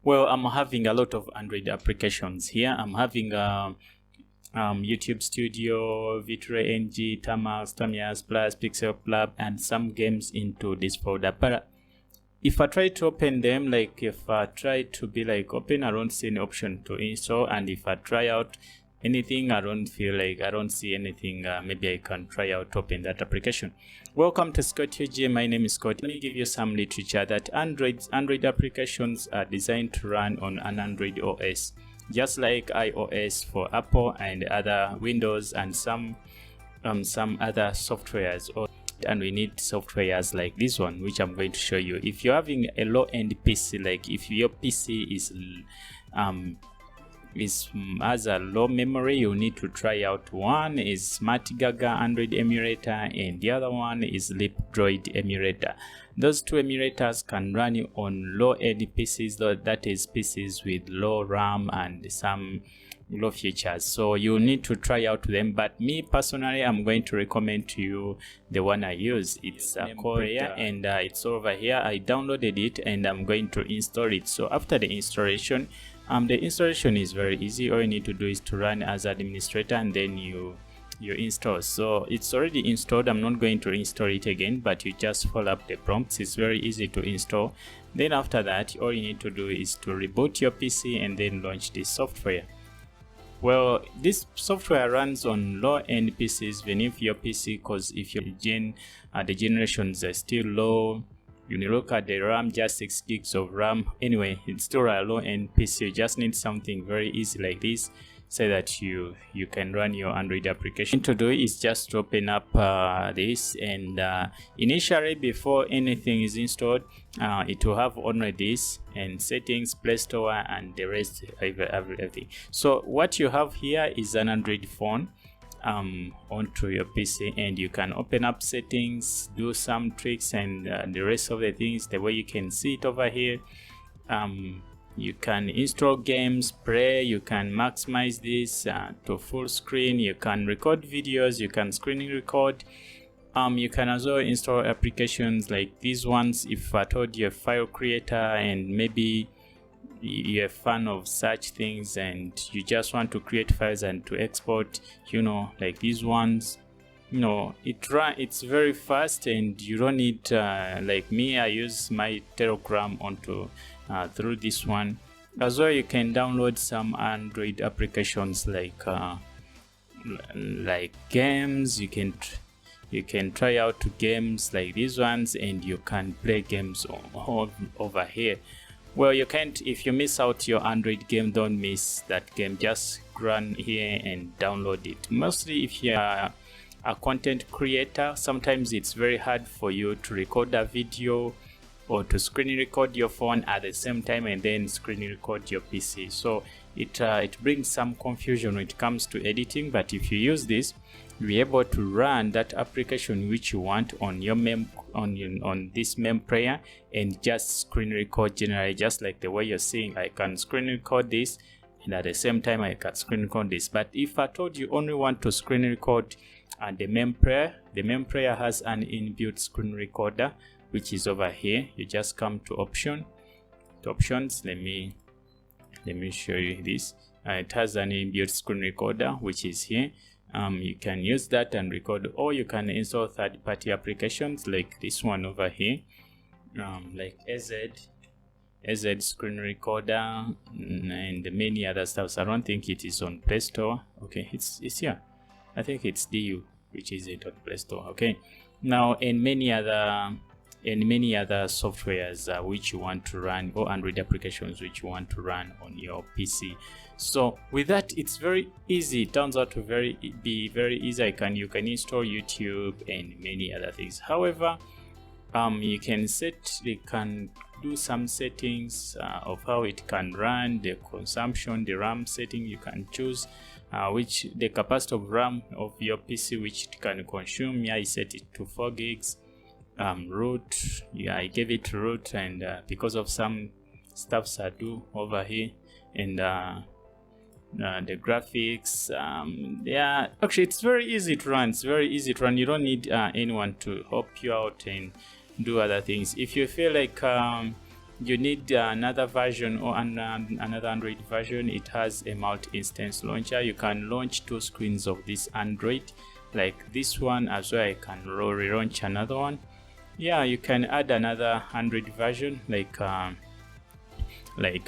Well, I'm having a lot of Android applications here. I'm having YouTube Studio, Visual NG, Tamax, Tamias Plus, Pixel Club, and some games into this folder. But if I try to open them, like if I try to be like open, I don't see any option to install. And if I try out anything, I don't see anything. Maybe I can try out open that application. Welcome to Scott UG. My name is Scott. Let me give you some literature that Android applications are designed to run on an Android OS, just like iOS for Apple and other Windows and some other softwares. And we need softwares like this one, which I'm going to show you. If you're having a low-end PC, like if your PC has a low memory, you need to try out. One is SmartGaga Android emulator and the other one is LipDroid emulator. Those two emulators can run on low-end PCs, that is PCs with low RAM and some low features, so you need to try out them. But me personally, I'm going to recommend to you the one I use. It's called and it's over here. I downloaded it and I'm going to install it. So after the installation is very easy. All you need to do is to run as administrator and then you install. So it's already installed. I'm not going to install it again, but you just follow up the prompts. It's very easy to install. Then after that, all you need to do is to reboot your PC and then launch this software. Well, this software runs on low-end PCs, even if your PC, because if your the generations are still low, you look at the RAM, just 6 gigs of RAM. Anyway, it's still a low-end PC. You just need something very easy like this, so that you can run your Android application. To do is just to open up this, and initially, before anything is installed, it will have only this and settings, Play Store, and the rest, everything. So what you have here is an Android phone onto your PC, and you can open up settings, do some tricks, and the rest of the things the way you can see it over here. You can install games, play, you can maximize this to full screen, you can record videos, you can screen record. You can also install applications like these ones. If I told you a file creator and maybe you're a fan of such things and you just want to create files and to export, like these ones, it's very fast and you don't need, like me, I use my Telegram onto through this one. As well, you can download some Android applications like games. You can try out games like these ones, and you can play games over here. Well, you can't, if you miss out your Android game, don't miss that game. Just run here and download it. Mostly if you are a content creator, sometimes it's very hard for you to record a video or to screen record your phone at the same time and then screen record your PC. So it brings some confusion when it comes to editing. But if you use this, you'll be able to run that application which you want on your on this mem player and just screen record generally, just like the way you're seeing. I can screen record this and at the same time I can screen record this. But if I told you only want to screen record the mem player has an inbuilt screen recorder, which is over here. You just come to options. Let me show you this. It has an inbuilt screen recorder, which is here. You can use that and record, or you can install third-party applications like this one over here, like AZ screen recorder and many other stuff. I don't think it is on Play Store. Okay, it's here. I think it's DU, which is it on Play Store. Okay, now and many other softwares which you want to run, or Android applications which you want to run on your PC. So with that, it's very easy. It turns out to be very easy. You can install YouTube and many other things. However, you can do some settings of how it can run, the consumption, the RAM setting. You can choose which the capacity of RAM of your PC which it can consume. I set it to 4 gigs. Root, I gave it root, and because of some stuffs I do over here, and the graphics, actually it's very easy to run. You don't need anyone to help you out and do other things. If you feel like you need another version or another Android version. It has a multi-instance launcher. You can launch 2 screens of this Android, like this one as well. I can relaunch another one. Yeah, you can add another Android version, like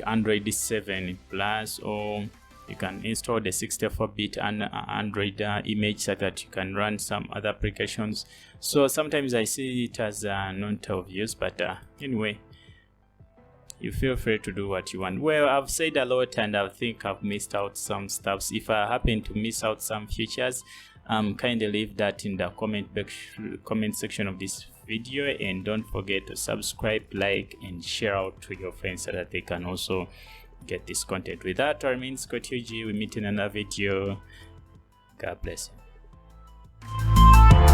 Android 7 Plus, or you can install the 64-bit Android image so that you can run some other applications. So sometimes I see it as not of use, but anyway, you feel free to do what you want. Well, I've said a lot and I think I've missed out some stuff. If I happen to miss out some features, kindly leave that in the comment section of this video, and don't forget to subscribe, like, and share out to your friends so that they can also get this content. With that, I mean Scott UG. We meet in another video. God bless you.